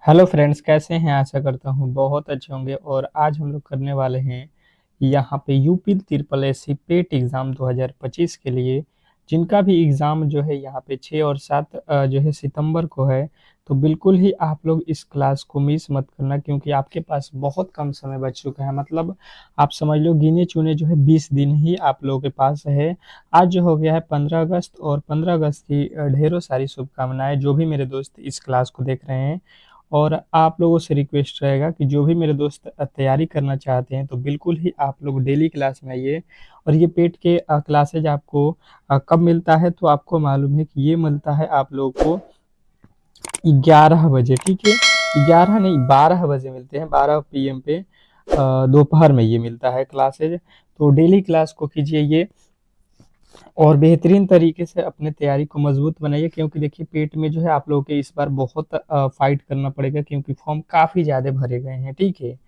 Hello friends, कैसे हैं? आशा करता हूँ बहुत अच्छे होंगे। और आज हम लोग करने वाले हैं यहाँ पे यूपी ट्रिपल एससी पेट एग्ज़ाम 2025 के लिए, जिनका भी एग्ज़ाम जो है यहाँ पे 6 और 7 जो है सितंबर को है। तो बिल्कुल ही आप लोग इस क्लास को मिस मत करना, क्योंकि आपके पास बहुत कम समय बच चुका है। मतलब आप समझ लो, गिने चुने जो है 20 दिन ही आप लोगों के पास है। आज जो हो गया है 15 अगस्त, और 15 अगस्त की ढेरों सारी शुभकामनाएं जो भी मेरे दोस्त इस क्लास को देख रहे हैं। और आप लोगों से रिक्वेस्ट रहेगा कि जो भी मेरे दोस्त तैयारी करना चाहते हैं, तो बिल्कुल ही आप लोग डेली क्लास में आइए। और ये पेट के क्लासेज आपको कब मिलता है, तो आपको मालूम है कि ये मिलता है आप लोगों को 11 बजे। ठीक है, 11 नहीं, 12 बजे मिलते हैं, 12 PM पे दोपहर में ये मिलता है क्लासेज। तो डेली क्लास को कीजिए ये, और बेहतरीन तरीके से अपने तैयारी को मजबूत बनाइए, क्योंकि देखिए पेट में जो है आप लोगों के इस बार बहुत फाइट करना पड़ेगा, क्योंकि फॉर्म काफ़ी ज़्यादा भरे गए हैं। ठीक है,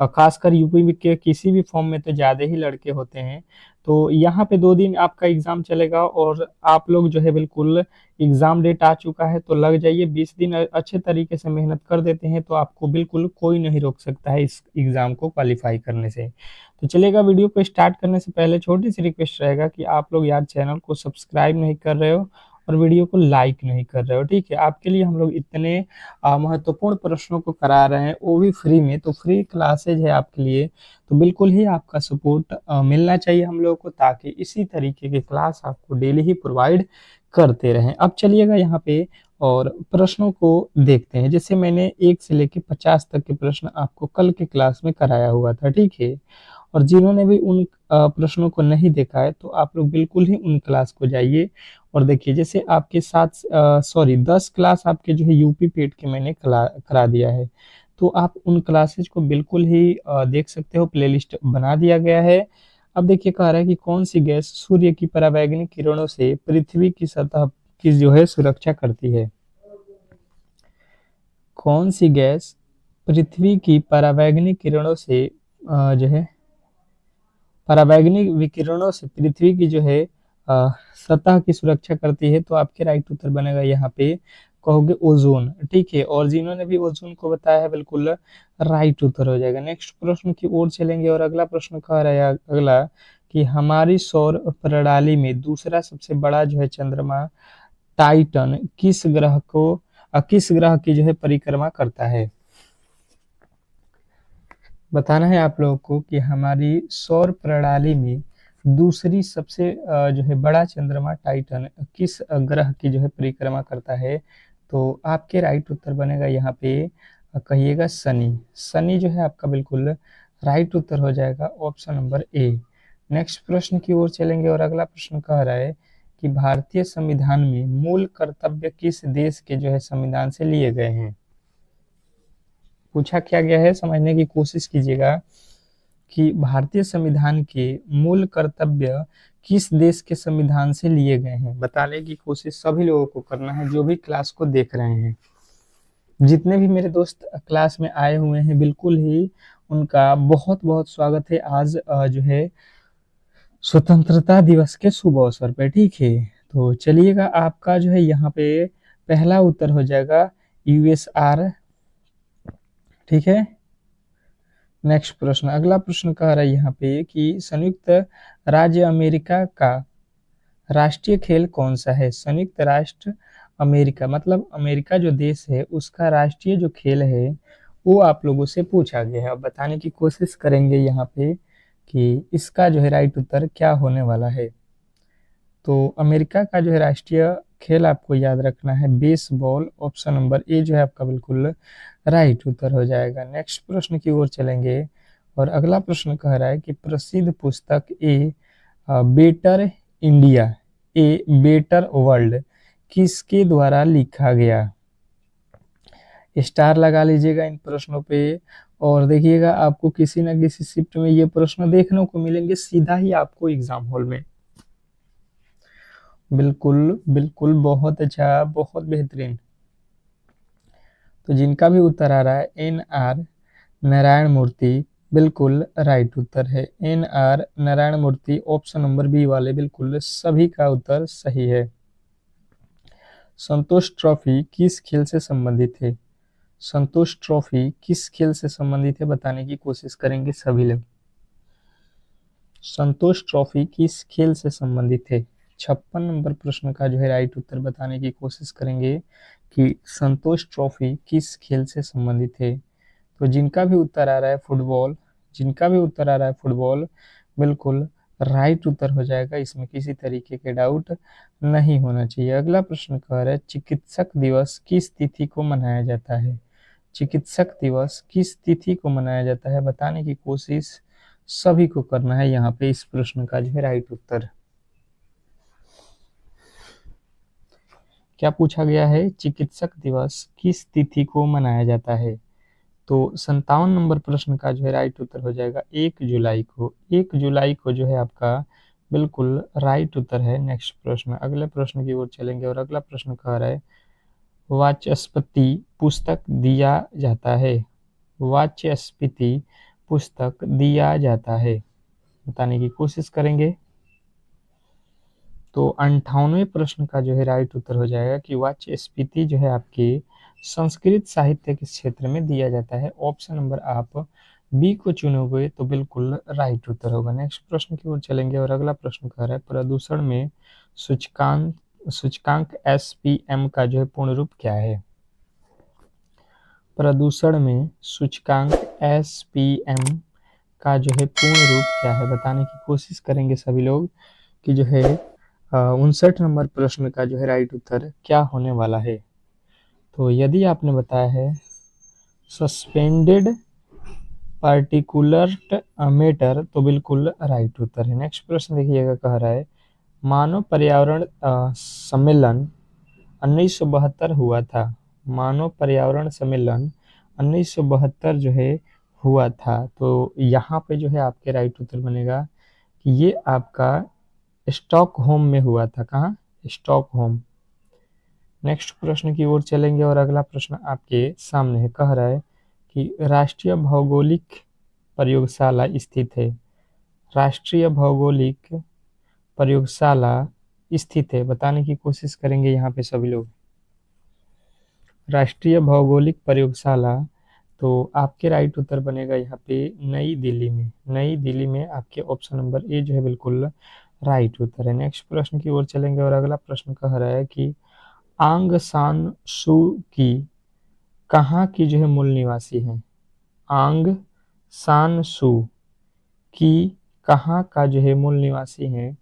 खासकर यूपी में के किसी भी फॉर्म में तो ज़्यादा ही लड़के होते हैं। तो यहाँ पे 2 दिन आपका एग्ज़ाम चलेगा, और आप लोग जो है बिल्कुल, एग्ज़ाम डेट आ चुका है तो लग जाइए। 20 दिन अच्छे तरीके से मेहनत कर देते हैं तो आपको बिल्कुल कोई नहीं रोक सकता है इस एग्ज़ाम को क्वालिफाई करने से। तो चलेगा, वीडियो को स्टार्ट करने से पहले छोटी सी रिक्वेस्ट रहेगा कि आप लोग यार चैनल को सब्सक्राइब नहीं कर रहे हो और वीडियो को लाइक नहीं कर रहे हो। ठीक है, आपके लिए हम लोग इतने महत्वपूर्ण प्रश्नों को करा रहे हैं, वो भी फ्री में। तो फ्री क्लासेज है आपके लिए, तो बिल्कुल ही आपका सपोर्ट मिलना चाहिए हम लोगों को, ताकि इसी तरीके के क्लास आपको डेली ही प्रोवाइड करते रहें। अब चलिएगा यहाँ पे और प्रश्नों को देखते हैं। जैसे मैंने 1 से लेकर 50 तक के प्रश्न आपको कल के क्लास में कराया हुआ था। ठीक है, और जिन्होंने भी उन प्रश्नों को नहीं देखा है, तो आप लोग बिल्कुल ही उन क्लास को जाइए और देखिए। जैसे आपके साथ 10 क्लास आपके जो है यूपी पेट के मैंने करा दिया है, तो आप उन क्लासेज को बिल्कुल ही देख सकते हो, प्लेलिस्ट बना दिया गया है। अब देखिए, कह रहा है कि कौन सी गैस सूर्य की परावैंगनिक किरणों से पृथ्वी की सतह की जो है सुरक्षा करती है? कौन सी गैस पृथ्वी की परावैंगनिक किरणों से जो है परावैंगनिक विकिरणों से पृथ्वी की जो है अ, सतह की सुरक्षा करती है? तो आपके राइट उत्तर बनेगा यहाँ पे, कहोगे ओजोन। ठीक है, और जिन्होंने भी ओजोन को बताया है, बिल्कुल राइट उत्तर हो जाएगा। नेक्स्ट प्रश्न की ओर चलेंगे, और अगला प्रश्न कह रहा है अगला कि हमारी सौर प्रणाली में दूसरा सबसे बड़ा जो है चंद्रमा टाइटन किस ग्रह की जो है परिक्रमा करता है? बताना है आप लोगों को कि हमारी सौर प्रणाली में दूसरी सबसे जो है बड़ा चंद्रमा टाइटन किस ग्रह की जो है परिक्रमा करता है? तो आपके राइट उत्तर बनेगा यहाँ पे, कहिएगा शनि। शनि जो है आपका बिल्कुल राइट उत्तर हो जाएगा, ऑप्शन नंबर ए। नेक्स्ट प्रश्न की ओर चलेंगे, और अगला प्रश्न कह रहा है कि भारतीय संविधान में मूल कर्तव्य किस देश के जो है संविधान से लिए गए हैं? पूछा क्या गया है, समझने की कोशिश कीजिएगा कि भारतीय संविधान के मूल कर्तव्य किस देश के संविधान से लिए गए हैं। बताने की कोशिश सभी लोगों को करना है, जो भी क्लास को देख रहे हैं। जितने भी मेरे दोस्त क्लास में आए हुए हैं, बिल्कुल ही उनका बहुत बहुत स्वागत है आज जो है स्वतंत्रता दिवस के शुभ अवसर पे। ठीक है, तो चलिएगा, आपका जो है यहाँ पे पहला उत्तर हो जाएगा यूएसआर। ठीक है, नेक्स्ट प्रश्न, अगला प्रश्न कह रहा है यहाँ पे कि संयुक्त राज्य अमेरिका का राष्ट्रीय खेल कौन सा है? संयुक्त राष्ट्र अमेरिका, मतलब अमेरिका जो देश है, उसका राष्ट्रीय जो खेल है वो आप लोगों से पूछा गया है। अब बताने की कोशिश करेंगे यहाँ पे कि इसका जो है राइट उत्तर क्या होने वाला है। तो अमेरिका का जो है राष्ट्रीय खेल आपको याद रखना है बेसबॉल। ऑप्शन नंबर ए जो है आपका बिल्कुल राइट उत्तर हो जाएगा। नेक्स्ट प्रश्न की ओर चलेंगे, और अगला प्रश्न कह रहा है कि प्रसिद्ध पुस्तक a better India, a better world किसके द्वारा लिखा गया? स्टार लगा लीजिएगा इन प्रश्नों पे, और देखिएगा आपको किसी न किसी शिफ्ट में ये प्रश्न देखने को मिलेंगे सीधा ही आपको एग्जाम हॉल में। बिल्कुल बिल्कुल, बहुत अच्छा, बहुत बेहतरीन। तो जिनका भी उत्तर आ रहा है NR नारायण मूर्ति, बिल्कुल राइट उत्तर है NR नारायण मूर्ति। ऑप्शन नंबर बी वाले बिल्कुल सभी का उत्तर सही है। संतोष ट्रॉफी किस खेल से संबंधित है? संतोष ट्रॉफी किस खेल से संबंधित है बताने की कोशिश करेंगे सभी लोग। संतोष ट्रॉफी किस खेल से संबंधित है। 56 नंबर प्रश्न का जो है राइट उत्तर बताने की कोशिश करेंगे कि संतोष ट्रॉफी किस खेल से संबंधित है। तो जिनका भी उत्तर आ रहा है फुटबॉल, जिनका भी उत्तर आ रहा है फुटबॉल, बिल्कुल राइट उत्तर हो जाएगा, इसमें किसी तरीके के डाउट नहीं होना चाहिए। अगला प्रश्न कह रहा है चिकित्सक दिवस किस तिथि को मनाया जाता है। चिकित्सक दिवस किस तिथि को मनाया जाता है बताने की कोशिश सभी को करना है यहाँ पे इस प्रश्न का जो है राइट उत्तर। क्या पूछा गया है, चिकित्सक दिवस किस तिथि को मनाया जाता है। तो 57 नंबर प्रश्न का जो है राइट उत्तर हो जाएगा 1 जुलाई को। 1 जुलाई को जो है आपका बिल्कुल राइट उत्तर है। नेक्स्ट प्रश्न, अगले प्रश्न की ओर चलेंगे और अगला प्रश्न कह रहा है वाचस्पति पुस्तक दिया जाता है। वाचस्पति पुस्तक दिया जाता है बताने की कोशिश करेंगे। तो 58वें प्रश्न का जो है राइट उत्तर हो जाएगा कि वाचस्पति जो है आपके संस्कृत साहित्य के क्षेत्र में दिया जाता है। ऑप्शन नंबर आप बी को चुनोगे तो बिल्कुल राइट उत्तर होगा। नेक्स्ट प्रश्न की ओर चलेंगे और अगला प्रश्न कह रहा है प्रदूषण में सूचकांक एसपीएम का जो है पूर्ण रूप क्या है। प्रदूषण में सूचकांक एसपीएम का जो है पूर्ण रूप क्या है बताने की कोशिश करेंगे सभी लोग कि जो है 59 नंबर प्रश्न का जो है राइट उत्तर क्या होने वाला है। तो यदि आपने बताया है सस्पेंडेड पार्टिकुलर मैटर तो बिल्कुल राइट उत्तर है। नेक्स्ट प्रश्न देखिएगा, कह रहा है मानव पर्यावरण सम्मेलन 1972 हुआ था। मानव पर्यावरण सम्मेलन 1972 जो है हुआ था। तो यहाँ पे जो है आपके राइट उत्तर बनेगा कि ये आपका स्टॉकहोम में हुआ था। कहाँ, स्टॉकहोम। नेक्स्ट प्रश्न की ओर चलेंगे और अगला प्रश्न आपके सामने है, कह रहा है कि राष्ट्रीय भौगोलिक प्रयोगशाला स्थित है। राष्ट्रीय भौगोलिक प्रयोगशाला स्थित है बताने की कोशिश करेंगे यहाँ पे सभी लोग। राष्ट्रीय भौगोलिक प्रयोगशाला, तो आपके राइट उत्तर बनेगा यहाँ पे नई दिल्ली में। नई दिल्ली में आपके ऑप्शन नंबर ए जो है बिल्कुल राइट उत्तर है। नेक्स्ट प्रश्न की ओर चलेंगे और अगला प्रश्न कह रहा है कि आंग सान सू की कहाँ की जो है मूल निवासी है। आंग सान सू की कहाँ का जो है मूल निवासी है,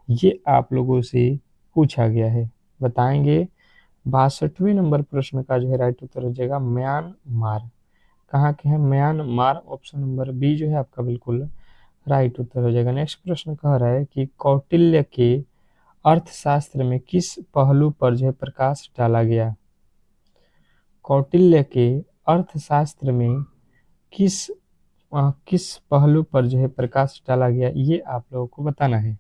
ये आप लोगों से पूछा गया है, बताएंगे। 62वें नंबर प्रश्न का जो है राइट उत्तर हो जाएगा म्यांमार। कहाँ के हैं, म्यांमार। ऑप्शन नंबर बी जो है आपका बिल्कुल राइट उत्तर हो जाएगा। नेक्स्ट प्रश्न कह रहा है कि कौटिल्य के अर्थशास्त्र में किस पहलू पर जो है प्रकाश डाला गया। कौटिल्य के अर्थशास्त्र में किस पहलू पर जो है प्रकाश डाला गया, ये आप लोगों को बताना है,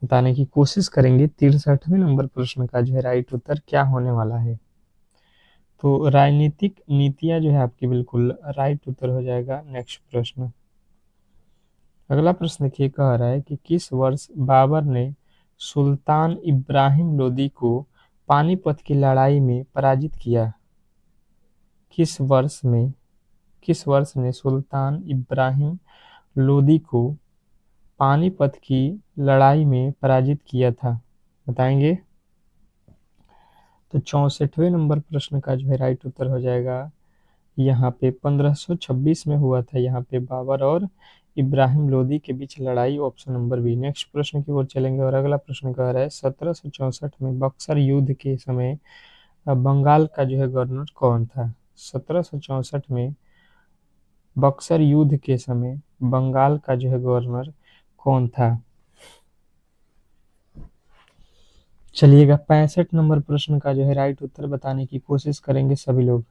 बताने की कोशिश करेंगे। 63वें नंबर प्रश्न का जो है राइट उत्तर क्या होने वाला है। तो राजनीतिक नीतियां जो है आपकी बिल्कुल राइट उत्तर हो जाएगा। नेक्स्ट प्रश्न, अगला प्रश्न देखिए, कह रहा है कि किस वर्ष बाबर ने सुल्तान इब्राहिम लोदी को पानीपत की लड़ाई में पराजित किया। किस वर्ष ने सुल्तान इब्राहिम लोदी को पानीपत की लड़ाई में पराजित किया था, बताएंगे। तो 64वें नंबर प्रश्न का जो है राइट उत्तर हो जाएगा यहाँ पे 1526 में हुआ था। यहाँ पे बाबर और इब्राहिम लोदी के बीच लड़ाई, ऑप्शन नंबर बी। नेक्स्ट प्रश्न की ओर चलेंगे और अगला प्रश्न कह रहा है 1764 में बक्सर युद्ध के समय बंगाल का जो है गवर्नर कौन था। 1764 में बक्सर युद्ध के समय बंगाल का जो है गवर्नर कौन था। चलिएगा 65 नंबर प्रश्न का जो है राइट उत्तर बताने की कोशिश करेंगे सभी लोग।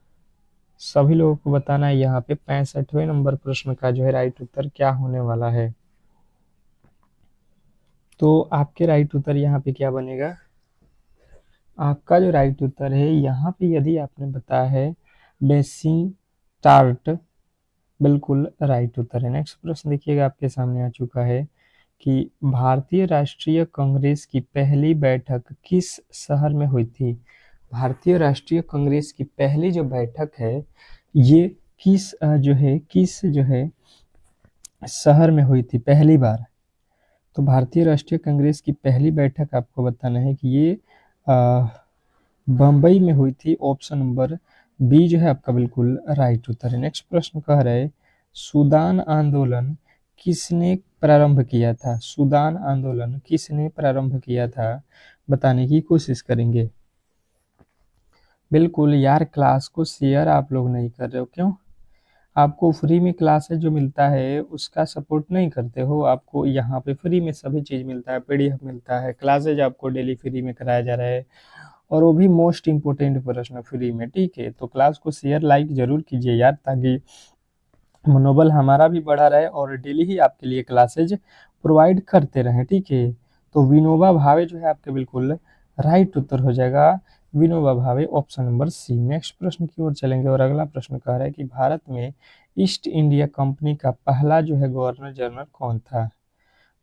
सभी लोगों को बताना है यहाँ पे 65वें नंबर प्रश्न का जो है राइट उत्तर क्या होने वाला है। तो आपके राइट उत्तर यहाँ पे क्या बनेगा, आपका जो राइट उत्तर है यहाँ पे यदि आपने बताया है बेसिंग टार्ट, बिल्कुल राइट उत्तर है। नेक्स्ट प्रश्न देखिएगा आपके सामने आ चुका है कि भारतीय राष्ट्रीय कांग्रेस की पहली बैठक किस शहर में हुई थी। भारतीय राष्ट्रीय कांग्रेस की पहली जो बैठक है ये किस शहर में हुई थी पहली बार? तो भारतीय राष्ट्रीय कांग्रेस की पहली बैठक आपको बताना है कि ये बम्बई में हुई थी। ऑप्शन नंबर बी जो है आपका बिल्कुल राइट उत्तर है। नेक्स्ट प्रश्न कह रहा है सूदान आंदोलन किसने प्रारंभ किया था? सूदान आंदोलन किसने प्रारंभ किया था बताने की कोशिश करेंगे। बिल्कुल यार, क्लास को शेयर आप लोग नहीं कर रहे हो, क्यों? आपको फ्री में क्लासेस जो मिलता है उसका सपोर्ट नहीं करते हो। आपको यहाँ पे फ्री में सभी चीज़ मिलता है, पीडीएफ मिलता है, क्लासेज आपको डेली फ्री में कराया जा रहा है, और वो भी मोस्ट इम्पोर्टेंट प्रश्न फ्री में। ठीक है, तो क्लास को शेयर लाइक जरूर कीजिए यार, ताकि मनोबल हमारा भी बढ़ा रहे और डेली ही आपके लिए क्लासेज प्रोवाइड करते रहें। ठीक है, तो विनोबा भावे जो है आपके बिल्कुल राइट उत्तर हो जाएगा, विनोबा भावे, ऑप्शन नंबर सी। नेक्स्ट प्रश्न की ओर चलेंगे और अगला प्रश्न कह रहा है कि भारत में ईस्ट इंडिया कंपनी का पहला जो है गवर्नर जनरल कौन था?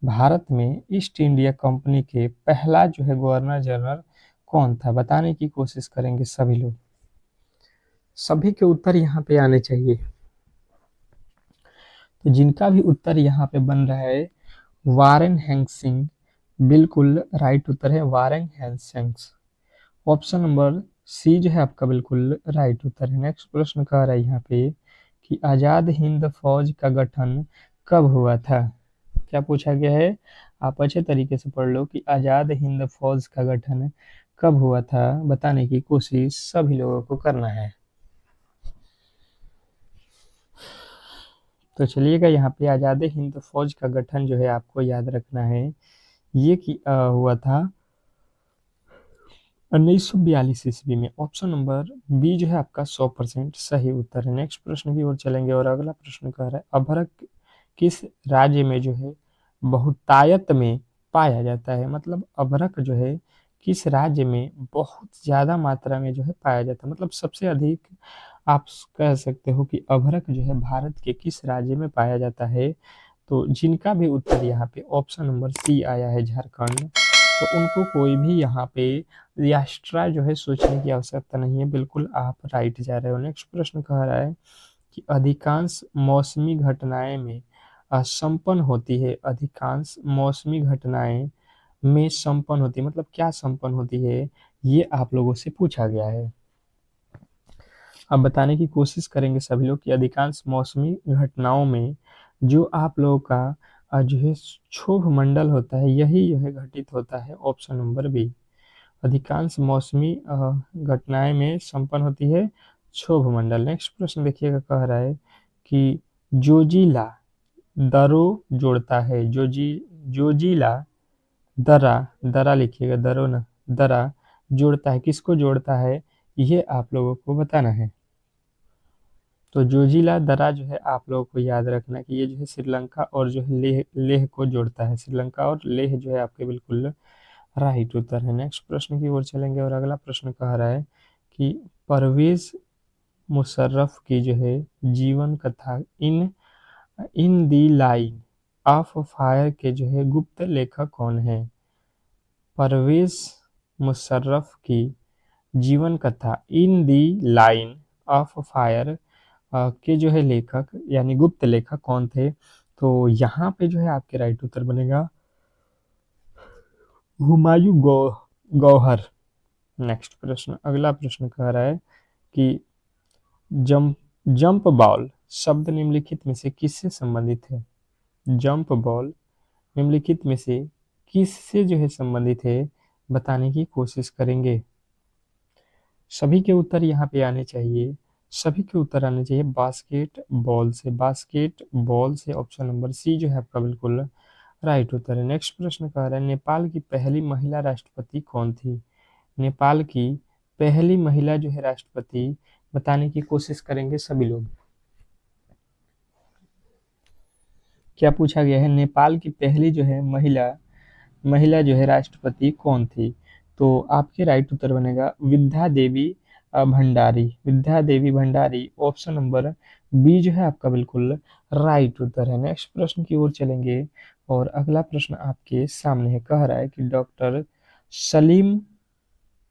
भारत में ईस्ट इंडिया कंपनी के पहला जो है गवर्नर जनरल कौन था बताने की कोशिश करेंगे सभी लोग। सभी के उत्तर यहाँ पे आने चाहिए। तो जिनका भी उत्तर यहाँ पे बन रहा है वारेन हेस्टिंग्स, बिल्कुल राइट उत्तर है Warren Hastings. Option number C जो है आपका बिल्कुल राइट उत्तर है। नेक्स्ट प्रश्न कह रहा है यहाँ पे कि आजाद हिंद फौज का गठन कब हुआ था? क्या पूछा गया है? आप अच्छे तरीके से पढ़ लो कि आजाद हिंद फौज का गठन कब हुआ था बताने की कोशिश सभी लोगों को करना है। तो चलिएगा, यहाँ पे आजाद हिंद फौज का गठन जो है आपको याद रखना है, ये हुआ था 1942 ईस्वी में। ऑप्शन नंबर बी जो है आपका 100% सही उत्तर है। नेक्स्ट प्रश्न की ओर चलेंगे और अगला प्रश्न कह रहा है अभ्रक किस राज्य में जो है बहुतायत में पाया जाता है? मतलब अभ्रक जो है किस राज्य में बहुत ज्यादा मात्रा में जो है पाया जाता है, मतलब सबसे अधिक आप कह सकते हो कि अभ्रक जो है भारत के किस राज्य में पाया जाता है? तो जिनका भी उत्तर यहाँ पे ऑप्शन नंबर सी आया है झारखंड, तो उनको कोई भी यहाँ पे एक्स्ट्रा जो है सोचने की आवश्यकता नहीं है, बिल्कुल आप राइट जा रहे हो। नेक्स्ट प्रश्न कह रहा है कि अधिकांश मौसमी घटनाएं में संपन्न होती है, अधिकांश मौसमी घटनाएं में संपन्न होती है, मतलब क्या संपन्न होती है ये आप लोगों से पूछा गया है। अब बताने की कोशिश करेंगे सभी लोग कि अधिकांश मौसमी घटनाओं में जो आप लोगों का जो है क्षोभ मंडल होता है यही जो है घटित होता है। ऑप्शन नंबर बी, अधिकांश मौसमी घटनाएं में संपन्न होती है क्षोभ मंडल। नेक्स्ट प्रश्न देखिएगा, कह रहा है कि जोजिला दरो जोड़ता है, जोजिला दरा, दरा लिखिएगा, दरो ना, दरा जोड़ता है, किसको जोड़ता है ये आप लोगों को बताना है। तो जोजिला दरा जो है आप लोगों को याद रखना कि ये जो है श्रीलंका और जो है लेह लेह को जोड़ता है, श्रीलंका और लेह जो है आपके बिल्कुल राइट उत्तर है। नेक्स्ट प्रश्न की ओर चलेंगे और अगला प्रश्न कह रहा है कि परवेज मुशर्रफ की जो है जीवन कथा इन इन दी लाइन ऑफ फायर के जो है गुप्त लेखक कौन है? परवेज मुशर्रफ की जीवन कथा इन दी लाइन ऑफ फायर के जो है लेखक यानी गुप्त लेखक कौन थे? तो यहाँ पे जो है आपके राइट उत्तर बनेगा हुमायूं गौहर। नेक्स्ट प्रश्न, अगला प्रश्न कह रहा है कि जंप जंप बॉल शब्द निम्नलिखित में से किससे संबंधित है? जंप बॉल निम्नलिखित में से किससे जो है संबंधित है बताने की कोशिश करेंगे। सभी के उत्तर यहाँ पे आने चाहिए, सभी के उत्तर आने चाहिए बास्केट बॉल से, बास्केट बॉल से। ऑप्शन नंबर सी जो है आपका बिल्कुल राइट उत्तर है। नेक्स्ट प्रश्न कह रहा है नेपाल की पहली महिला राष्ट्रपति कौन थी? नेपाल की पहली महिला जो है राष्ट्रपति बताने की कोशिश करेंगे सभी लोग। क्या पूछा गया है? नेपाल की पहली जो है महिला महिला जो है राष्ट्रपति कौन थी? तो आपके राइट उत्तर बनेगा विद्या देवी भंडारी, विद्या Devi Bhandari. Option number B जो है आपका बिल्कुल राइट उत्तर है। नेक्स्ट प्रश्न की ओर चलेंगे और अगला प्रश्न आपके सामने है, कह रहा है कि डॉक्टर सलीम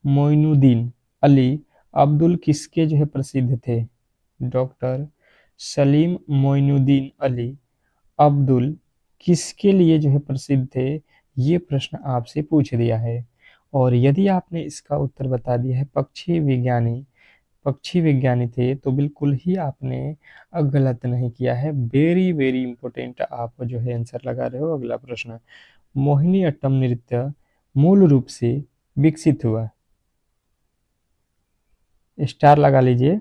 मोइनुद्दीन अली अब्दुल किसके जो है प्रसिद्ध थे? डॉक्टर सलीम मोइनुद्दीन अली अब्दुल किसके लिए जो है प्रसिद्ध थे? ये प्रश्न आपसे पूछ दिया है। और यदि आपने इसका उत्तर बता दिया है पक्षी विज्ञानी थे, तो बिल्कुल ही आपने गलत नहीं किया है। वेरी वेरी इंपॉर्टेंट आप जो है आंसर लगा रहे हो। अगला प्रश्न, मोहिनीअट्टम नृत्य मूल रूप से विकसित हुआ, स्टार लगा लीजिए।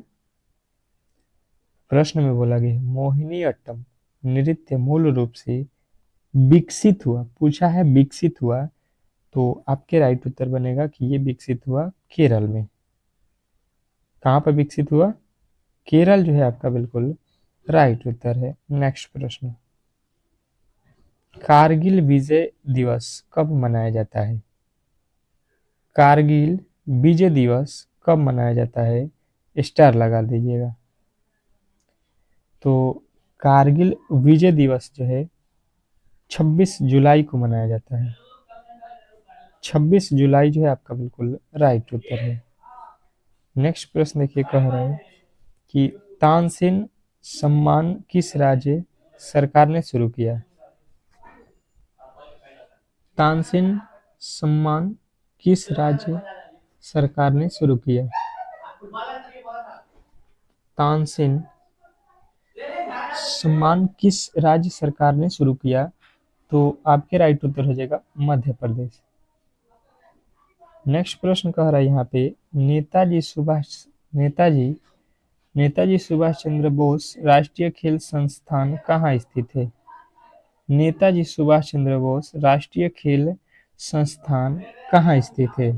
प्रश्न में बोला गया मोहिनीअट्टम नृत्य मूल रूप से विकसित हुआ, पूछा है विकसित हुआ, तो आपके राइट उत्तर बनेगा कि ये विकसित हुआ केरल में। कहाँ पर विकसित हुआ? केरल जो है आपका बिल्कुल राइट उत्तर है। नेक्स्ट प्रश्न, कारगिल विजय दिवस कब मनाया जाता है? कारगिल विजय दिवस कब मनाया जाता है? स्टार लगा दीजिएगा। तो कारगिल विजय दिवस जो है 26 जुलाई को मनाया जाता है। 26 जुलाई जो है आपका बिल्कुल राइट उत्तर है। नेक्स्ट प्रश्न देखिए, कह रहा है कि तानसेन सम्मान किस राज्य सरकार ने शुरू किया? तानसेन सम्मान किस राज्य सरकार ने शुरू किया? तानसेन सम्मान किस राज्य सरकार ने शुरू किया? तो आपके राइट उत्तर हो जाएगा मध्य प्रदेश। नेक्स्ट प्रश्न कह रहा है यहाँ पे, नेताजी नेताजी सुभाष चंद्र बोस राष्ट्रीय खेल संस्थान कहाँ स्थित है? नेताजी सुभाष चंद्र बोस राष्ट्रीय खेल संस्थान कहाँ स्थित है?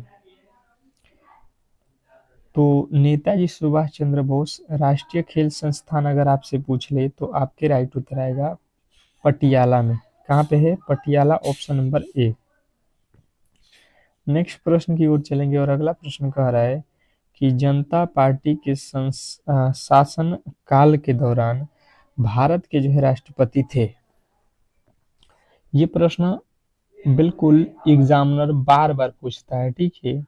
तो नेताजी सुभाष चंद्र बोस राष्ट्रीय खेल संस्थान अगर आपसे पूछ ले तो आपके राइट उत्तर आएगा पटियाला में। कहाँ पे है? Patiala, option number A. Next प्रश्न की ओर चलेंगे और अगला प्रश्न कह रहा है कि जनता पार्टी के शासन काल के दौरान भारत के जो है राष्ट्रपति थे। ये प्रश्न बिल्कुल एग्जामिनर बार बार पूछता है, ठीक है,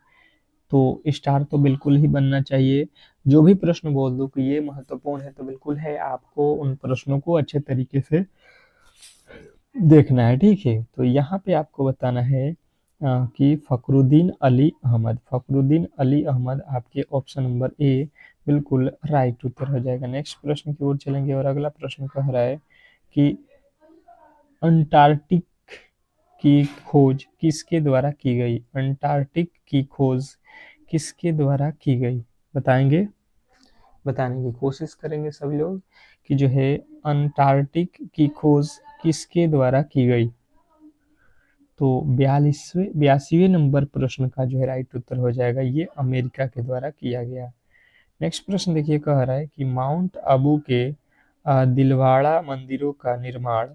तो स्टार तो बिल्कुल ही बनना चाहिए। जो भी प्रश्न बोल दो कि ये महत्वपूर्ण है तो बिल्कुल है, आपको उन प्रश्नों को अच्छे तरीके से देखना है, ठीक है। तो यहाँ पे आपको बताना है कि फखरुद्दीन अली अहमद आपके ऑप्शन नंबर ए बिल्कुल राइट उत्तर हो जाएगा। नेक्स्ट प्रश्न की ओर चलेंगे और अगला प्रश्न कह रहा है कि अंटार्कटिक की खोज किसके द्वारा की गई? अंटार्कटिक की खोज किसके द्वारा की गई? बताएंगे, बताने की कोशिश करेंगे सभी लोग कि जो है अंटार्कटिक की खोज किसके द्वारा की गई? तो 82वें नंबर प्रश्न का जो है राइट उत्तर हो जाएगा ये अमेरिका के द्वारा किया गया। नेक्स्ट प्रश्न देखिए, कह रहा है कि माउंट आबू के दिलवाड़ा मंदिरों का निर्माण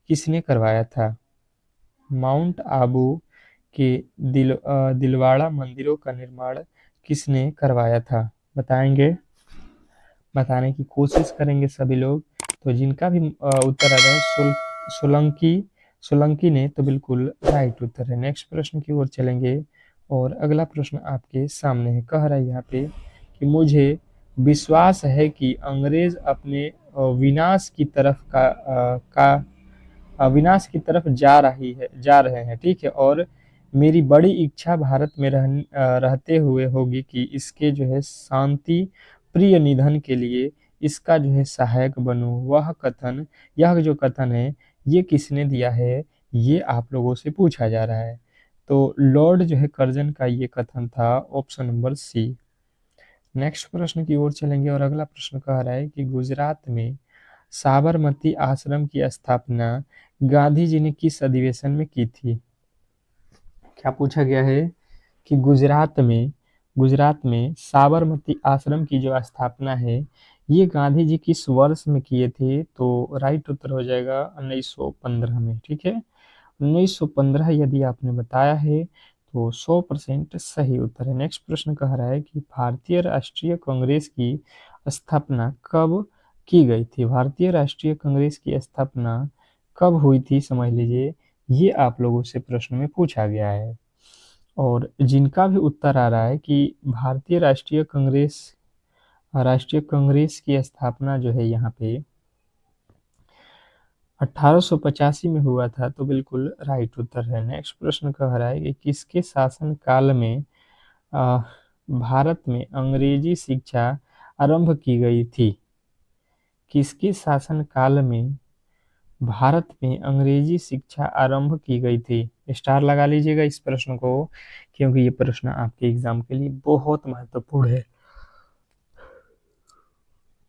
किसने करवाया था? माउंट आबू के दिलवाड़ा मंदिरों का निर्माण किसने करवाया था? बताएंगे, बताने की कोशिश करेंगे सभी लोग। तो जिनका भी उत्तर आ जाए सोलंकी ने, तो बिल्कुल राइट उत्तर है। नेक्स्ट प्रश्न की ओर चलेंगे और अगला प्रश्न आपके सामने है। कह रहा है यहाँ पे कि मुझे विश्वास है कि अंग्रेज अपने विनाश की तरफ विनाश की तरफ जा रहे हैं, ठीक है, और मेरी बड़ी इच्छा भारत में रहते हुए होगी कि इसके जो है शांति प्रिय निधन के लिए इसका जो है सहायक बनूं। यह जो कथन है ये किसने दिया है? ये आप लोगों से पूछा जा रहा है। तो लॉर्ड जो है कर्जन का ये कथन था, ऑप्शन नंबर सी। नेक्स्ट प्रश्न की ओर चलेंगे और अगला प्रश्न कह रहा है कि गुजरात में साबरमती आश्रम की स्थापना गांधी जी ने किस अधिवेशन में की थी? क्या पूछा गया है कि गुजरात में साबरमती आश्रम की जो स्थापना है ये गांधी जी किस वर्ष में किए थे? तो राइट उत्तर हो जाएगा 1915 में, ठीक है। 1915 यदि आपने बताया है तो 100% सही उत्तर है। नेक्स्ट प्रश्न कह रहा है कि भारतीय राष्ट्रीय कांग्रेस की स्थापना कब की गई थी? भारतीय राष्ट्रीय कांग्रेस की स्थापना कब हुई थी, समझ लीजिए, ये आप लोगों से प्रश्न में पूछा गया है। और जिनका भी उत्तर आ रहा है कि भारतीय राष्ट्रीय कांग्रेस की स्थापना जो है यहाँ पे 1885 में हुआ था, तो बिल्कुल राइट उत्तर है। नेक्स्ट प्रश्न कह रहा है कि किसके शासन काल में अ, भारत में अंग्रेजी शिक्षा आरंभ की गई थी? किसके शासन काल में भारत में अंग्रेजी शिक्षा आरंभ की गई थी? स्टार लगा लीजिएगा इस प्रश्न को, क्योंकि ये प्रश्न आपके एग्जाम के लिए बहुत महत्वपूर्ण है।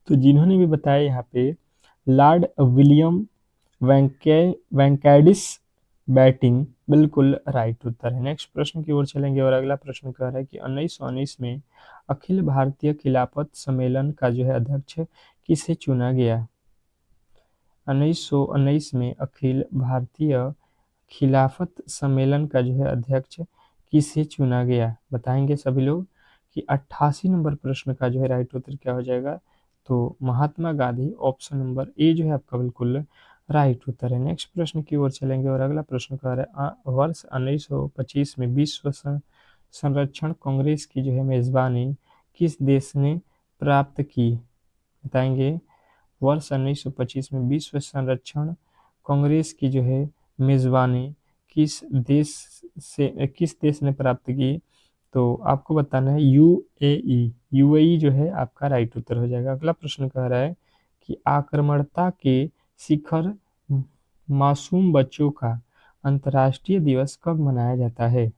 तो जिन्होंने भी बताया यहाँ पे लॉर्ड विलियम वैंकैडिस बैटिंग, बिल्कुल राइट उत्तर है। नेक्स्ट प्रश्न की ओर चलेंगे और अगला प्रश्न कह रहा है कि 1919 में अखिल भारतीय खिलाफत सम्मेलन का जो है अध्यक्ष किसे चुना गया? 1919 में अखिल भारतीय खिलाफत सम्मेलन का जो है अध्यक्ष किसे चुना गया? बताएंगे सभी लोग कि 88 नंबर प्रश्न का जो है राइट उत्तर क्या हो जाएगा? तो Mahatma Gandhi, option number A जो है आपका बिल्कुल राइट उत्तर है। नेक्स्ट प्रश्न की ओर चलेंगे और अगला प्रश्न कह रहा है वर्ष 1925 में विश्व संरक्षण कांग्रेस की जो है मेजबानी किस देश ने प्राप्त की? बताएंगे। वर्ष 1925 में विश्व संरक्षण कांग्रेस की जो है मेजबानी किस देश ने प्राप्त की? तो आपको बताना है यूएई। यूएई जो है आपका राइट उत्तर हो जाएगा। अगला प्रश्न कह रहा है कि आक्रामकता के शिखर मासूम बच्चों का अंतर्राष्ट्रीय दिवस कब मनाया जाता है?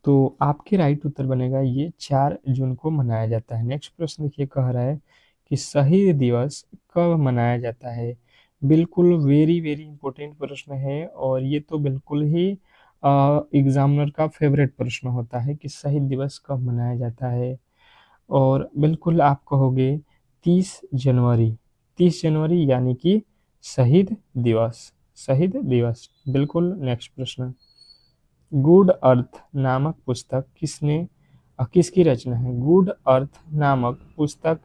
तो आपके राइट उत्तर बनेगा ये 4 जून को मनाया जाता है। नेक्स्ट प्रश्न देखिए कह रहा है कि शहीद दिवस कब मनाया जाता है? बिल्कुल वेरी वेरी इंपॉर्टेंट प्रश्न है और ये तो बिल्कुल ही एग्जामिनर का फेवरेट प्रश्न होता है कि शहीद दिवस कब मनाया जाता है। और बिल्कुल आप कहोगे 30 जनवरी। 30 जनवरी यानी कि शहीद दिवस। शहीद दिवस बिल्कुल। नेक्स्ट प्रश्न, गुड अर्थ नामक पुस्तक किसकी रचना है? गुड अर्थ नामक पुस्तक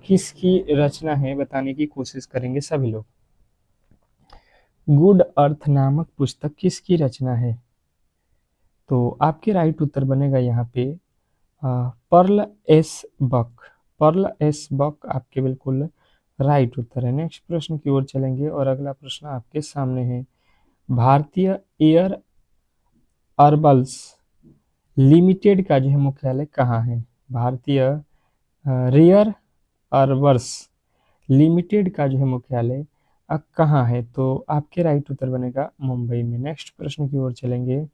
किसकी रचना है बताने की कोशिश करेंगे सभी लोग। गुड अर्थ नामक पुस्तक किसकी रचना है? तो आपके राइट उत्तर बनेगा यहाँ पे Pearl S Buck. Pearl S Buck आपके बिल्कुल राइट उत्तर है। नेक्स्ट प्रश्न की ओर चलेंगे और अगला प्रश्न आपके सामने है। भारतीय एयर अर्बल्स लिमिटेड का जो है मुख्यालय कहाँ है? भारतीय रेयर अर्बर्स लिमिटेड का जो है मुख्यालय कहाँ है? तो आपके राइट उत्तर बनेगा मुंबई में। नेक्स्ट प्रश्न की ओर चलेंगे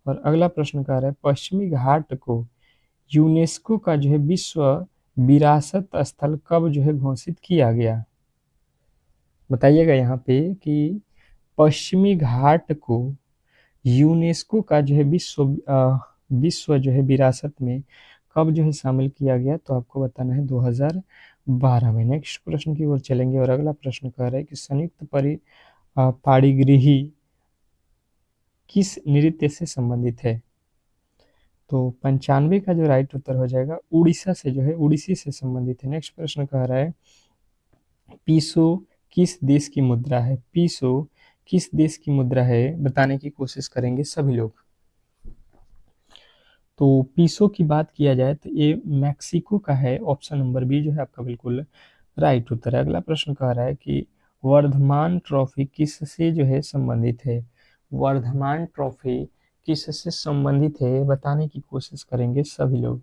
और अगला प्रश्न कह रहा है पश्चिमी घाट को यूनेस्को का जो है विश्व विरासत स्थल कब जो है घोषित किया गया? बताइएगा यहाँ पे कि पश्चिमी घाट को यूनेस्को का जो है विश्व जो है विरासत में कब जो है शामिल किया गया? तो आपको बताना है 2012 में। नेक्स्ट प्रश्न की ओर चलेंगे और अगला प्रश्न कह रहा है कि संयुक्त पाणिग्रही किस नृत्य से संबंधित है? तो 95 का जो राइट उत्तर हो जाएगा उड़ीसा से जो है उड़ीसी से संबंधित है। नेक्स्ट प्रश्न कह रहा है पीसो किस देश की मुद्रा है? पीसो किस देश की मुद्रा है बताने की कोशिश करेंगे सभी लोग। तो पीसो की बात किया जाए तो ये मैक्सिको का है। ऑप्शन नंबर बी जो है आपका बिल्कुल राइट उत्तर है। अगला प्रश्न कह रहा है कि वर्धमान ट्रॉफी किससे जो है संबंधित है? वर्धमान ट्रॉफी किससे संबंधित है बताने की कोशिश करेंगे सभी लोग।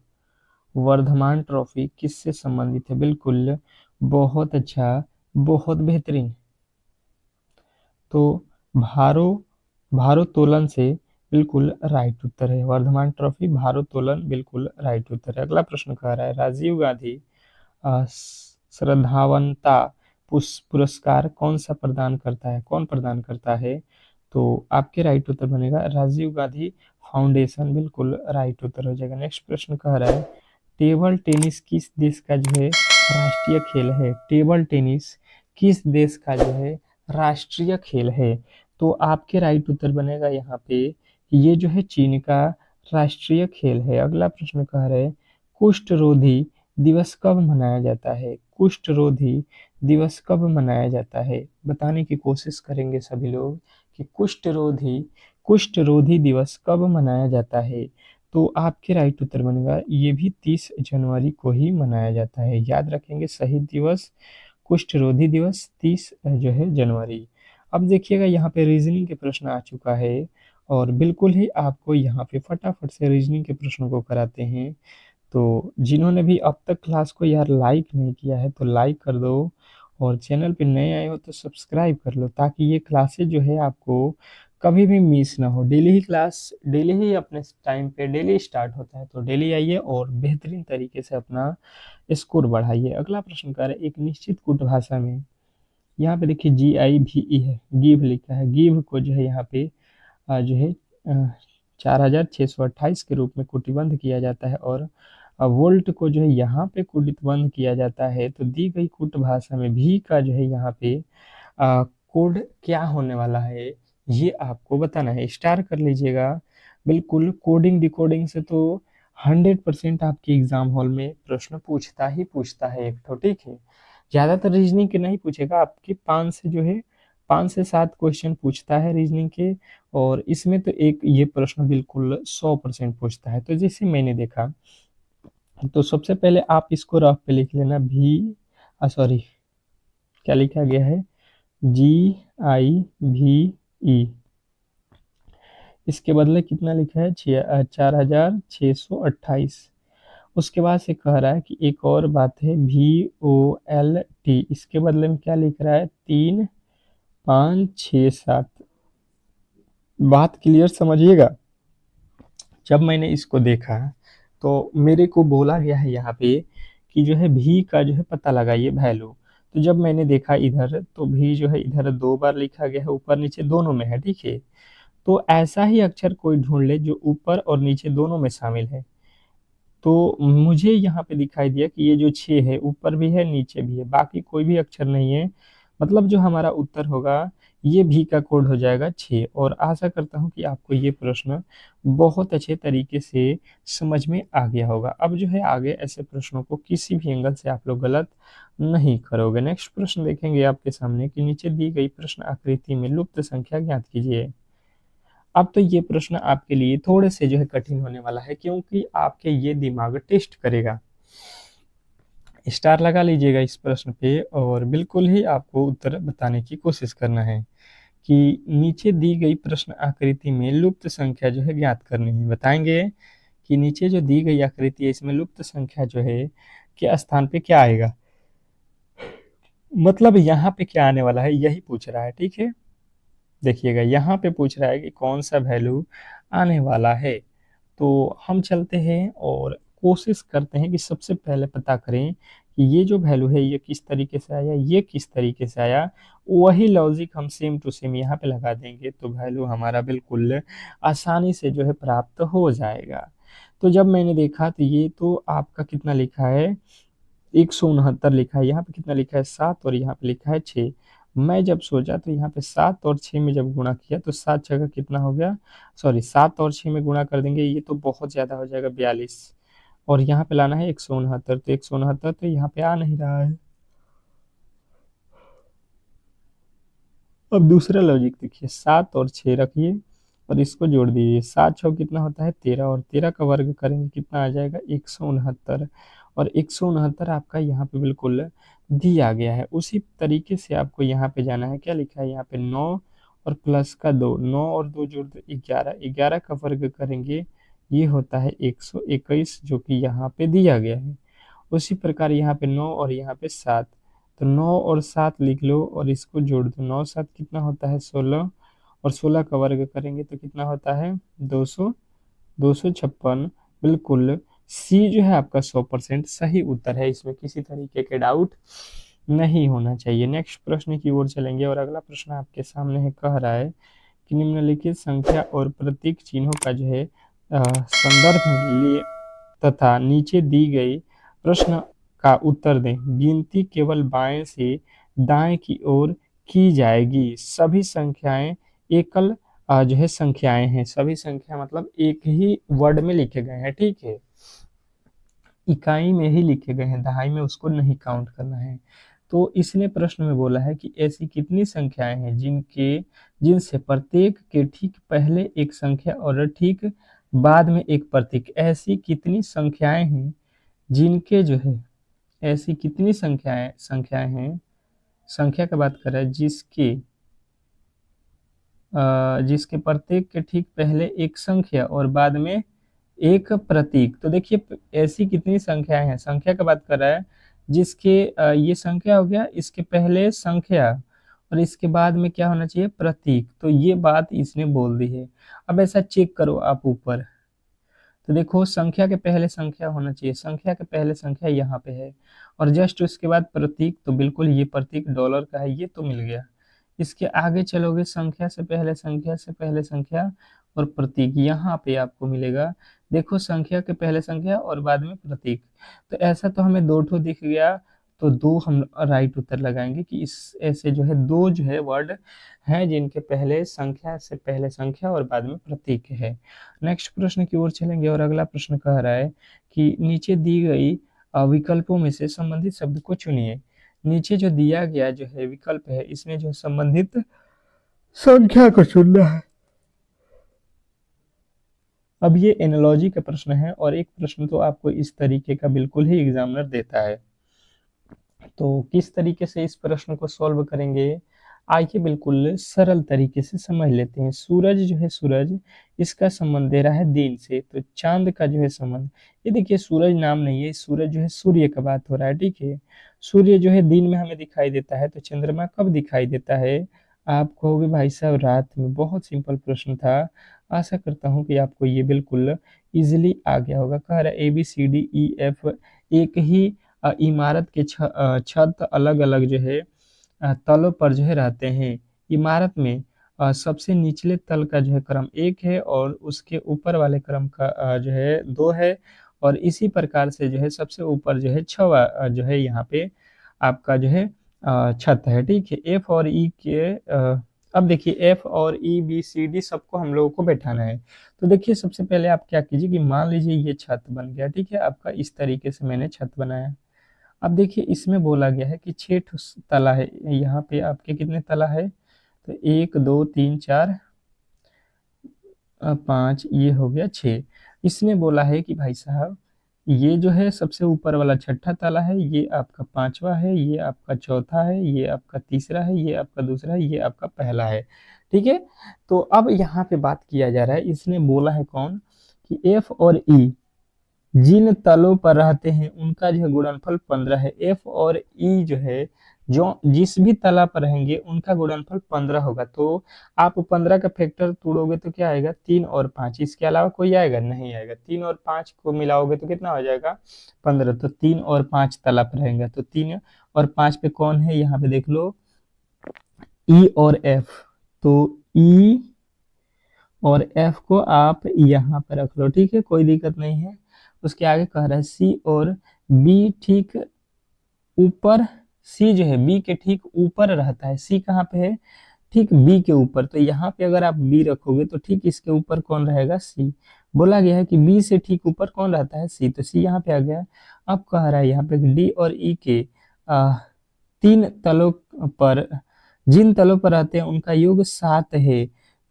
वर्धमान ट्रॉफी किससे संबंधित है? बिल्कुल बहुत अच्छा, बहुत बेहतरीन। तो भारोत्तोलन से बिल्कुल राइट उत्तर है। वर्धमान ट्रॉफी भारोत्तोलन बिल्कुल राइट उत्तर है। अगला प्रश्न कह रहा है राजीव गांधी श्रद्धावंता पुरस्कार कौन प्रदान करता है? तो आपके राइट उत्तर बनेगा राजीव गांधी फाउंडेशन, बिल्कुल राइट उत्तर हो जाएगा। नेक्स्ट प्रश्न कह रहा है टेबल टेनिस किस देश का जो है राष्ट्रीय खेल है? टेबल टेनिस किस देश का जो है राष्ट्रीय खेल है? तो आपके राइट उत्तर बनेगा यहाँ पे ये जो है चीन का राष्ट्रीय खेल है। अगला प्रश्न कह रहे हैं कुष्ठ रोधी दिवस कब मनाया जाता है? कुष्ठ रोधी दिवस कब मनाया जाता है बताने की कोशिश करेंगे सभी लोग कि कुष्ठ रोधी कुष्ठ रोधी दिवस कब मनाया जाता है? तो आपके राइट उत्तर बनेगा ये भी 30 जनवरी को ही मनाया जाता है। याद रखेंगे, शहीद दिवस, कुष्ठ रोधी दिवस 30 जो है जनवरी। अब देखिएगा यहाँ पे रीजनिंग के प्रश्न आ चुका है और बिल्कुल ही आपको यहाँ पे फटाफट से रीजनिंग के प्रश्नों को कराते हैं। तो जिन्होंने भी अब तक क्लास को यार लाइक नहीं किया है तो लाइक कर दो और चैनल पे नए आए हो तो सब्सक्राइब कर लो, ताकि ये क्लासेज जो है आपको कभी भी मिस ना हो। डेली ही क्लास, डेली ही अपने टाइम पे डेली स्टार्ट होता है, तो डेली आइए और बेहतरीन तरीके से अपना स्कोर बढ़ाइए। अगला प्रश्न कर रहे एक निश्चित कूट भाषा में, यहाँ पे देखिए GIVE है, गिव लिखा है, गिव को जो है यहाँ पे जो है 4628 के रूप में कूटबद्ध किया जाता है और वोल्ट को जो है यहाँ पे कूटबद्ध किया जाता है। तो दी गई कूट भाषा में भी का जो है यहाँ पे कोड क्या होने वाला है ये आपको बताना है। स्टार कर लीजिएगा। बिल्कुल कोडिंग डिकोडिंग से तो 100% आपके एग्जाम हॉल में प्रश्न पूछता है एक तो, ठीक है। ज़्यादातर रीजनिंग के नहीं पूछेगा, आपके 5 से 7 क्वेश्चन पूछता है रीजनिंग के, और इसमें तो एक ये प्रश्न बिल्कुल 100% पूछता है। तो जैसे मैंने देखा, तो सबसे पहले आप इसको रफ पे लिख लेना, सॉरी क्या लिखा गया है, GIVE। इसके बदले कितना लिखा है, 4628। उसके बाद से कह रहा है कि एक और बात है, VOLT, इसके बदले में क्या लिख रहा है, 3 5 6 7। बात क्लियर समझिएगा। जब मैंने इसको देखा तो मेरे को बोला गया है यहाँ पे कि जो है भी का जो है पता लगाइए वैल्यू। तो जब मैंने देखा इधर, तो भी जो है इधर 2 बार लिखा गया है, ऊपर नीचे दोनों में है, ठीक है। तो ऐसा ही अक्षर कोई ढूंढ ले जो ऊपर और नीचे दोनों में शामिल है। तो मुझे यहाँ पे दिखाई दिया कि ये जो 6 है ऊपर भी है नीचे भी है, बाकी कोई भी अक्षर नहीं है। मतलब जो हमारा उत्तर होगा ये भी का कोड हो जाएगा 6। और आशा करता हूँ कि आपको ये प्रश्न बहुत अच्छे तरीके से समझ में आ गया होगा। अब जो है आगे ऐसे प्रश्नों को किसी भी एंगल से आप लोग गलत नहीं करोगे। नेक्स्ट प्रश्न देखेंगे आपके सामने कि नीचे दी गई प्रश्न आकृति में लुप्त संख्या ज्ञात कीजिए। अब तो ये प्रश्न आपके लिए थोड़े से जो है कठिन होने वाला है, क्योंकि आपके ये दिमाग टेस्ट करेगा। स्टार लगा लीजिएगा इस प्रश्न पे और बिल्कुल ही आपको उत्तर बताने की कोशिश करना है कि नीचे दी गई प्रश्न आकृति में लुप्त संख्या जो है ज्ञात करनी है। बताएंगे कि नीचे जो दी गई आकृति है इसमें लुप्त संख्या जो है के स्थान पे क्या आएगा, मतलब यहाँ पे क्या आने वाला है यही पूछ रहा है, ठीक है। देखिएगा यहाँ पे पूछ रहा है कि कौन सा वैल्यू आने वाला है। तो हम चलते हैं और कोशिश करते हैं कि सबसे पहले पता करें कि ये जो वैल्यू है ये किस तरीके से आया, ये किस तरीके से आया। वही लॉजिक हम सेम टू सेम यहाँ पे लगा देंगे तो वैल्यू हमारा बिल्कुल आसानी से जो है प्राप्त हो जाएगा। तो जब मैंने देखा तो ये तो आपका कितना लिखा है, 169 लिखा है, यहाँ पे कितना लिखा है 7 और यहाँ पे लिखा है 6। मैं जब सोचा तो यहाँ पे 7 और 6 में जब गुणा किया तो 7 जगह कितना हो गया, सॉरी 7 और 6 में गुणा कर देंगे ये तो बहुत ज़्यादा हो जाएगा 42, और यहाँ पे लाना है 169, तो 169 तो यहाँ पे आ नहीं रहा है। अब दूसरा लॉजिक देखिए, 7 और 6 रखिए और इसको जोड़ दीजिए, 7 6 कितना होता है 13, और 13 का वर्ग करेंगे कितना आ जाएगा 169, और 169 आपका यहाँ पे बिल्कुल दिया गया है। उसी तरीके से आपको यहाँ पे जाना है, क्या लिखा है यहाँ पे 9 और प्लस का 2, 9 और 2 जोड़ दो 11, 11 का वर्ग करेंगे ये होता है 121 जो कि यहाँ पे दिया गया है। उसी प्रकार यहाँ पे 9 और यहाँ पे 7, तो 9 और 7 लिख लो और इसको जोड़ दो, 9 7 कितना होता है 16, और 16 का वर्ग करेंगे तो कितना होता है 256। बिल्कुल सी जो है आपका 100% सही उत्तर है, इसमें किसी तरीके के डाउट नहीं होना चाहिए। नेक्स्ट प्रश्न की ओर चलेंगे और अगला प्रश्न आपके सामने है, कह रहा है कि निम्नलिखित संख्या और प्रतीक चिन्हों का जो है संदर्भ लिए तथा नीचे दी गई प्रश्न का उत्तर दें। गिनती केवल बाएं से दाएं की ओर की जाएगी। सभी संख्याएं एकल जो है संख्याएं हैं, सभी संख्या मतलब एक ही वर्ड में लिखे गए हैं, ठीक है, इकाई में ही लिखे गए हैं, दहाई में उसको नहीं काउंट करना है। तो इसने प्रश्न में बोला है कि ऐसी कितनी संख्याएं हैं जिनसे प्रत्येक के ठीक पहले एक संख्या और ठीक बाद में एक प्रतीक, ऐसी कितनी संख्याएं हैं जिनके जो है, ऐसी कितनी संख्याएं हैं, संख्या की बात कर रहा है जिसके प्रत्येक के ठीक पहले एक संख्या और बाद में एक प्रतीक। तो देखिए ऐसी कितनी संख्याएं हैं, संख्या की बात कर रहा है जिसके ये संख्या हो गया, इसके पहले संख्या और इसके बाद में क्या होना चाहिए, प्रतीक। तो ये बात इसने बोल दी है। अब ऐसा चेक करो आप ऊपर, तो देखो संख्या के पहले संख्या होना चाहिए, संख्या के पहले संख्या यहाँ पे है और जस्ट उसके बाद प्रतीक, तो बिल्कुल ये प्रतीक डॉलर का है, ये तो मिल गया। इसके आगे चलोगे, संख्या से पहले संख्या से पहले संख्या और प्रतीक, यहाँ पे आपको मिलेगा। देखो संख्या के पहले संख्या और बाद में प्रतीक, तो ऐसा तो हमें दो ठो दिख गया, तो दो हम राइट उत्तर लगाएंगे कि इस ऐसे जो है दो जो है वर्ड हैं जिनके पहले संख्या से पहले संख्या और बाद में प्रतीक है। नेक्स्ट प्रश्न की ओर चलेंगे और अगला प्रश्न कह रहा है कि नीचे दी गई विकल्पों में से संबंधित शब्द को चुनिए। नीचे जो दिया गया जो है विकल्प है, इसमें जो संबंधित संख्या को चुनना है। अब ये एनालॉजी का प्रश्न है और एक प्रश्न तो आपको इस तरीके का बिल्कुल ही एग्जामिनर देता है। तो किस तरीके से इस प्रश्न को सॉल्व करेंगे, आइए बिल्कुल सरल तरीके से समझ लेते हैं। सूरज जो है, सूरज इसका संबंध दे रहा है दिन से, तो चांद का जो है संबंध, ये देखिए सूरज नाम नहीं है, सूरज जो है सूर्य का बात हो रहा है, ठीक है। सूर्य जो है दिन में हमें दिखाई देता है, तो चंद्रमा कब दिखाई देता है, आप कहोगे भाई साहब रात में। बहुत सिंपल प्रश्न था, आशा करता हूँ कि आपको ये बिल्कुल इजिली आ गया होगा। कह रहा है ABCDEF एक ही इमारत के छत अलग अलग जो है तलों पर जो है रहते हैं। इमारत में सबसे निचले तल का जो है क्रम 1 है और उसके ऊपर वाले क्रम का जो है 2 है, और इसी प्रकार से जो है सबसे ऊपर जो है 6वां जो है यहाँ पे आपका जो है छत है, ठीक है। एफ और ई के अब देखिए एफ और ई बी सी डी सबको हम लोगों को बैठाना है। तो देखिए सबसे पहले आप क्या कीजिए कि मान लीजिए ये छत बन गया, ठीक है, आपका इस तरीके से मैंने छत बनाया। अब देखिए इसमें बोला गया है कि 6 तला है, यहाँ पे आपके कितने तला है, तो 1 2 3 4 5, ये हो गया 6। इसने बोला है कि भाई साहब ये जो है सबसे ऊपर वाला छठा ताला है, ये आपका 5वां है, ये आपका चौथा है, ये आपका तीसरा है, ये आपका दूसरा है, ये आपका पहला है, ठीक है। तो अब यहाँ पे बात किया जा रहा है, इसने बोला है कौन कि एफ और ई जिन तलों पर रहते हैं उनका जो है गुणनफल 15 है। एफ और ई जो है जो जिस भी तला पर रहेंगे उनका गुणनफल 15 होगा। तो आप 15 का फैक्टर तोड़ोगे तो क्या आएगा, 3 और 5, इसके अलावा कोई आएगा नहीं आएगा। 3 और 5 को मिलाओगे तो कितना हो जाएगा, 15। तो 3 और 5 तला पर रहेंगे, तो 3 और 5 पे कौन है, यहाँ पे देख लो ई और एफ। तो ई और एफ को आप यहाँ पे रख लो, ठीक है, कोई दिक्कत नहीं है। उसके आगे कह रहा है सी और बी ठीक ऊपर, सी जो है बी के ठीक ऊपर रहता है। सी कहाँ पे है, ठीक बी के ऊपर। तो यहाँ पे अगर आप बी रखोगे तो ठीक इसके ऊपर कौन रहेगा, सी। बोला गया है कि बी से ठीक ऊपर कौन रहता है, सी, तो सी यहाँ पे आ गया। अब कह रहा है यहाँ पे डी और ई के 3 तलों पर, जिन तलों पर रहते हैं उनका योग 7 है।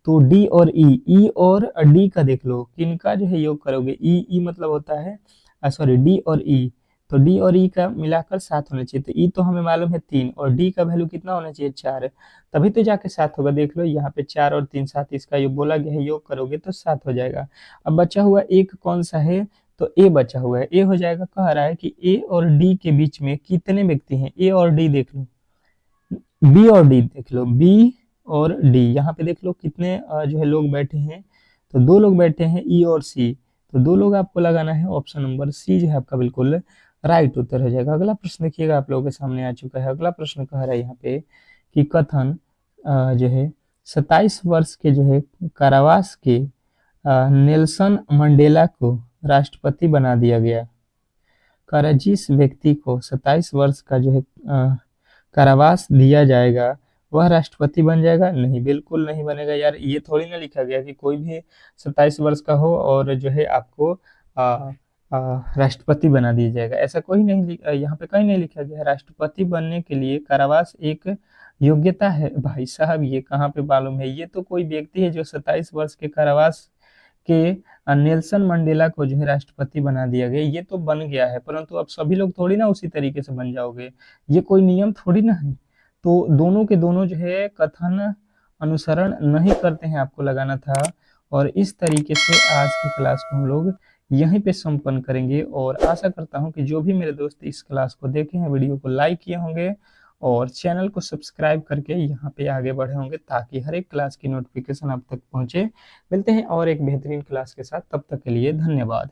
तो डी और ई और डी का देख लो, किनका जो है योग करोगे, ई मतलब होता है सॉरी डी और ई, तो डी और ई का मिलाकर 7 होना चाहिए। तो ई तो हमें मालूम है 3 और डी का वैल्यू कितना होना चाहिए, 4, तभी तो जाके 7 होगा। देख लो यहाँ पे 4 और 3 7, इसका योग बोला गया है, योग करोगे तो 7 हो जाएगा। अब बचा हुआ एक कौन सा है, तो ए बचा हुआ है, ए हो जाएगा। कह रहा है कि ए और डी के बीच में कितने व्यक्ति हैं, ए और डी देख लो, बी और डी देख लो, बी और डी यहाँ पे देख लो कितने जो है लोग बैठे हैं, तो 2 लोग बैठे हैं, ई और सी, तो 2 लोग आपको लगाना है। ऑप्शन नंबर सी जो है आपका बिल्कुल राइट उत्तर हो जाएगा। अगला प्रश्न देखिएगा आप लोगों के सामने आ चुका है। अगला प्रश्न कह रहा है यहाँ पे कि कथन जो है 27 वर्ष के जो है कारावास के नेल्सन मंडेला को राष्ट्रपति बना दिया गया। कह रहा है जिस व्यक्ति को 27 वर्ष का जो है कारावास दिया जाएगा वह राष्ट्रपति बन जाएगा, नहीं, बिल्कुल नहीं बनेगा यार। ये थोड़ी ना लिखा गया कि कोई भी 27 वर्ष का हो और जो है आपको राष्ट्रपति बना दिया जाएगा। ऐसा कोई नहीं यहाँ पे कहीं नहीं लिखा गया है। राष्ट्रपति बनने के लिए कारावास एक योग्यता है। भाई साहब ये कहाँ पे मालूम है? ये तो कोई व्यक्ति है जो 27 वर्ष के कारावास के नेल्सन मंडेला को जो है राष्ट्रपति बना दिया गया। ये तो बन गया है, परंतु अब सभी लोग थोड़ी ना उसी तरीके से बन जाओगे, ये कोई नियम थोड़ी ना है। तो दोनों के दोनों जो है कथन अनुसरण नहीं करते हैं, आपको लगाना था। और इस तरीके से आज की क्लास को हम लोग यहीं पे संपन्न करेंगे, और आशा करता हूँ कि जो भी मेरे दोस्त इस क्लास को देखे हैं, वीडियो को लाइक किए होंगे और चैनल को सब्सक्राइब करके यहाँ पे आगे बढ़े होंगे, ताकि हर एक क्लास की नोटिफिकेशन आप तक पहुँचे। मिलते हैं और एक बेहतरीन क्लास के साथ, तब तक के लिए धन्यवाद।